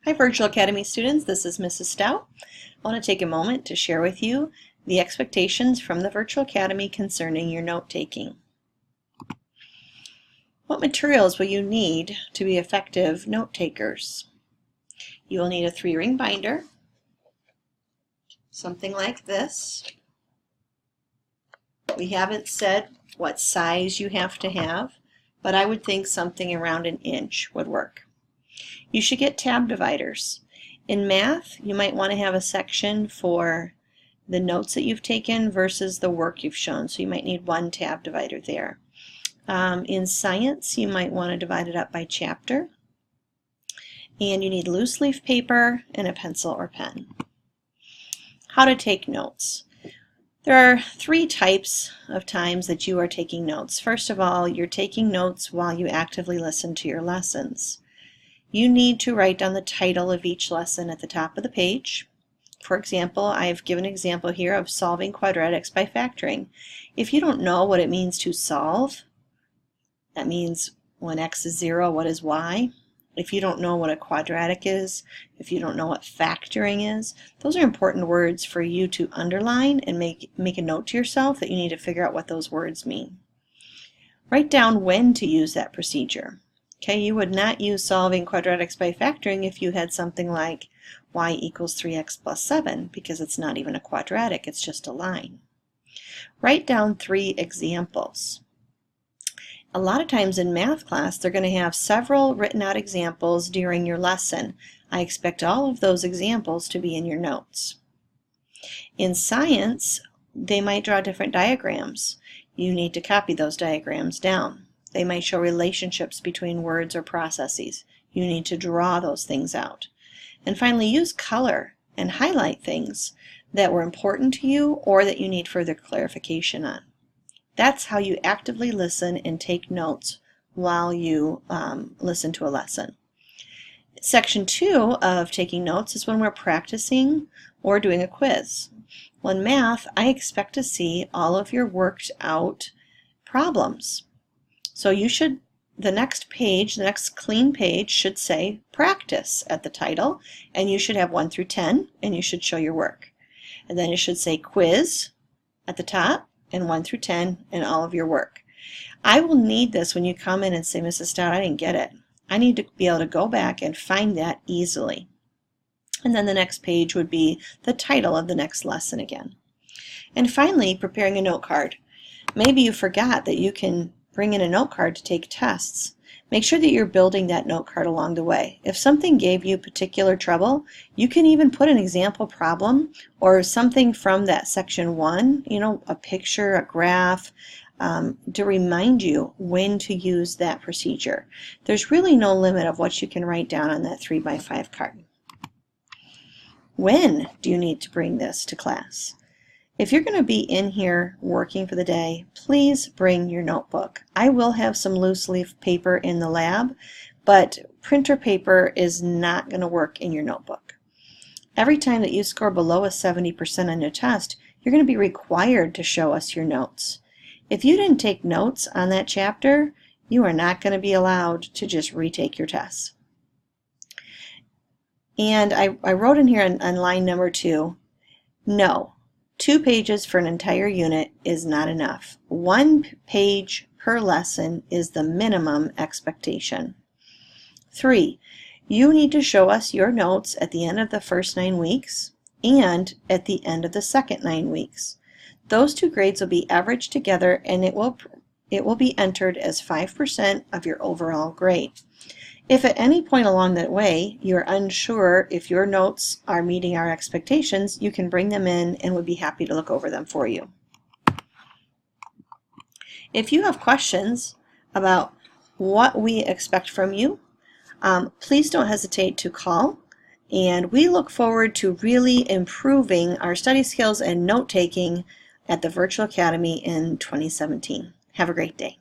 Hi Virtual Academy students, this is Mrs. Stout. I want to take a moment to share with you the expectations from the Virtual Academy concerning your note-taking. What materials will you need to be effective note-takers? You will need a 3-ring binder, something like this. We haven't said what size you have to have, but I would think something around 1 inch would work. You should get tab dividers. In math, you might want to have a section for the notes that you've taken versus the work you've shown, so you might need 1 tab divider there. In science, you might want to divide it up by chapter. And you need loose leaf paper and a pencil or pen. How to take notes. There are 3 types of times that you are taking notes. First of all, you're taking notes while you actively listen to your lessons. You need to write down the title of each lesson at the top of the page. For example, I've given an example here of solving quadratics by factoring. If you don't know what it means to solve, that means when x is 0, what is y? If you don't know what a quadratic is, if you don't know what factoring is, those are important words for you to underline and make a note to yourself that you need to figure out what those words mean. Write down when to use that procedure. Okay, you would not use solving quadratics by factoring if you had something like y equals 3x plus 7, because it's not even a quadratic, it's just a line. Write down 3 examples. A lot of times in math class, they're going to have several written out examples during your lesson. I expect all of those examples to be in your notes. In science, they might draw different diagrams. You need to copy those diagrams down. They might show relationships between words or processes. You need to draw those things out. And finally, use color and highlight things that were important to you or that you need further clarification on. That's how you actively listen and take notes while you listen to a lesson. Section 2 of taking notes is when we're practicing or doing a quiz. Well, in math, I expect to see all of your worked out problems. So you should, the next page, the next clean page should say practice at the title, and you should have 1 through 10, and you should show your work. And then it should say quiz at the top, and 1 through 10, and all of your work. I will need this when you come in and say, Mrs. Stout, I didn't get it. I need to be able to go back and find that easily. And then the next page would be the title of the next lesson again. And finally, preparing a note card. Maybe you forgot that you can bring in a note card to take tests. Make sure that you're building that note card along the way. If something gave you particular trouble, you can even put an example problem or something from that section 1, a picture, a graph, to remind you when to use that procedure. There's really no limit of what you can write down on that 3x5 card. When do you need to bring this to class? If you're going to be in here working for the day, please bring your notebook. I will have some loose leaf paper in the lab, but printer paper is not going to work in your notebook. Every time that you score below a 70% on your test, you're going to be required to show us your notes. If you didn't take notes on that chapter, you are not going to be allowed to just retake your tests. And I wrote in here on line number 2, no. 2 pages for an entire unit is not enough. 1 page per lesson is the minimum expectation. 3, you need to show us your notes at the end of the first 9 weeks and at the end of the second 9 weeks. Those 2 grades will be averaged together, and it will be entered as 5% of your overall grade. If at any point along that way you're unsure if your notes are meeting our expectations, you can bring them in and we'd be happy to look over them for you. If you have questions about what we expect from you, please don't hesitate to call, and we look forward to really improving our study skills and note-taking at the Virtual Academy in 2017. Have a great day.